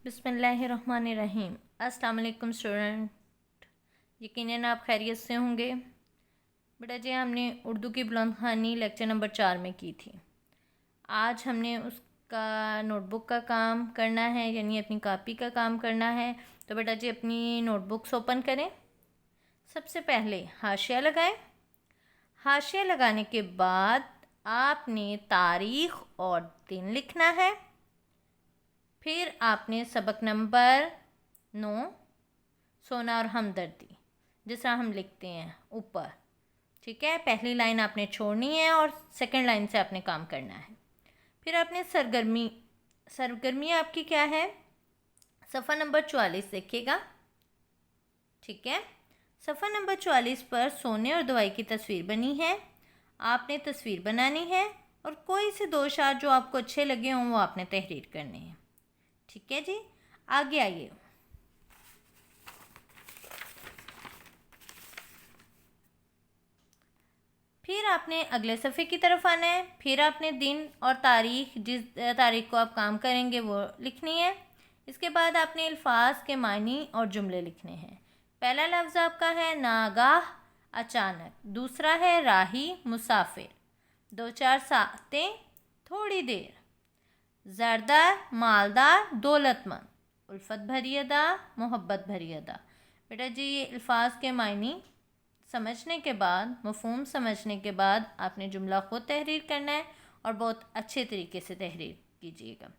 बिस्मिल्लाहिर्रहमानिर्रहीम। अस्सलाम वालेकुम स्टूडेंट, यकीनन आप खैरियत से होंगे। बेटा जी, हमने उर्दू की बुलंद ख़वानी लेक्चर नंबर 4 में की थी। आज हमने उसका नोटबुक का काम करना है, यानी अपनी कॉपी का काम करना है। तो बेटा जी, अपनी नोटबुक्स ओपन करें। सबसे पहले हाशिया लगाएं। हाशिया लगाने के बाद आपने तारीख़ और दिन लिखना है। फिर आपने सबक नंबर 9 सोना और हमदर्दी जिस तरह हम लिखते हैं ऊपर, ठीक है, पहली लाइन आपने छोड़नी है और सेकंड लाइन से आपने काम करना है। फिर आपने सरगर्मी आपकी क्या है, सफ़ा नंबर 44 देखिएगा, ठीक है। सफ़ा नंबर 44 पर सोने और दवाई की तस्वीर बनी है। आपने तस्वीर बनानी है और कोई से दो अशार जो आपको अच्छे लगे हों वो आपने तहरीर करने हैं, ठीक है जी। आगे आइए। फिर आपने अगले सफ़े की तरफ आना है। फिर आपने दिन और तारीख़, जिस तारीख़ को आप काम करेंगे वो लिखनी है। इसके बाद आपने अल्फाज के मानी और जुमले लिखने हैं। पहला लफ्ज़ आपका है नागाह, अचानक। दूसरा है राही, मुसाफिर। 2-4 सातें, थोड़ी देर। ज़रदार, मालदार, दौलतमंद। उल्फत भरी अदा, मोहब्बत भरी अदा। बेटा जी, ये अल्फाज के मायने समझने के बाद, मफ़हूम समझने के बाद आपने जुमला ख़ुद तहरीर करना है और बहुत अच्छे तरीके से तहरीर कीजिएगा।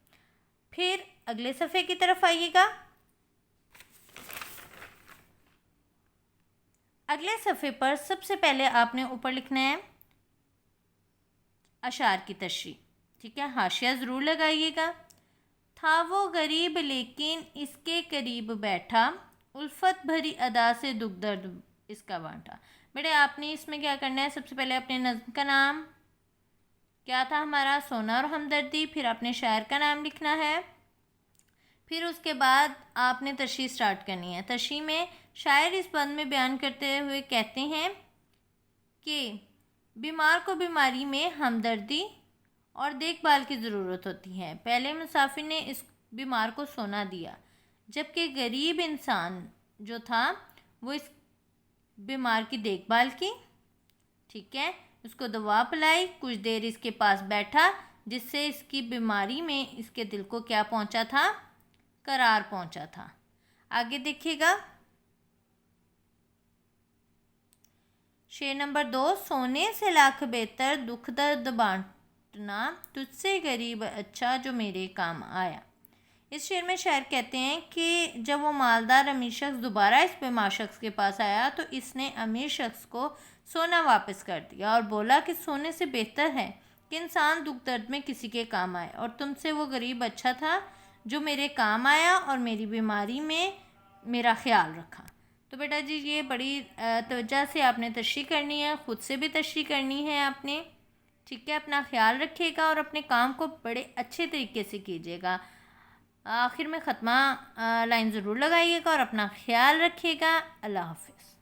फिर अगले सफ़े की तरफ आइएगा। अगले सफ़े पर सबसे पहले आपने ऊपर लिखना है अशार की तशरीह, ठीक है। हाशिया ज़रूर लगाइएगा। था वो गरीब लेकिन इसके करीब बैठा, उल्फत भरी अदा से दुख दर्द इसका बांटा। बेटे, आपने इसमें क्या करना है, सबसे पहले अपने नज़्म का नाम क्या था हमारा, सोना और हमदर्दी। फिर आपने शायर का नाम लिखना है। फिर उसके बाद आपने तशरीह स्टार्ट करनी है। तशरीह में शायर इस बंद में बयान करते हुए कहते हैं कि बीमार को बीमारी में हमदर्दी और देखभाल की ज़रूरत होती है। पहले मुसाफिर ने इस बीमार को सोना दिया, जबकि गरीब इंसान जो था वो इस बीमार की देखभाल की, ठीक है, उसको दवा पिलाई, कुछ देर इसके पास बैठा, जिससे इसकी बीमारी में इसके दिल को क्या पहुंचा था, करार पहुंचा था। आगे देखिएगा, शेर नंबर 2, सोने से लाख बेहतर दुख दर्द बांटना, तुझसे गरीब अच्छा जो मेरे काम आया। इस शेर में शायर कहते हैं कि जब वो मालदार अमीर शख्स दोबारा इस बीमार शख्स के पास आया तो इसने अमीर शख्स को सोना वापस कर दिया और बोला कि सोने से बेहतर है कि इंसान दुख दर्द में किसी के काम आए, और तुमसे वो गरीब अच्छा था जो मेरे काम आया और मेरी बीमारी में मेरा ख्याल रखा। तो बेटा जी, ये बड़ी तवज्जो से आपने तशरीह करनी है, ख़ुद से भी तशरीह करनी है आपने, ठीक है। अपना ख्याल रखिएगा और अपने काम को बड़े अच्छे तरीके से कीजिएगा। आखिर में ख़त्मा लाइन ज़रूर लगाइएगा और अपना ख्याल रखिएगा। अल्लाह हाफ़िज़।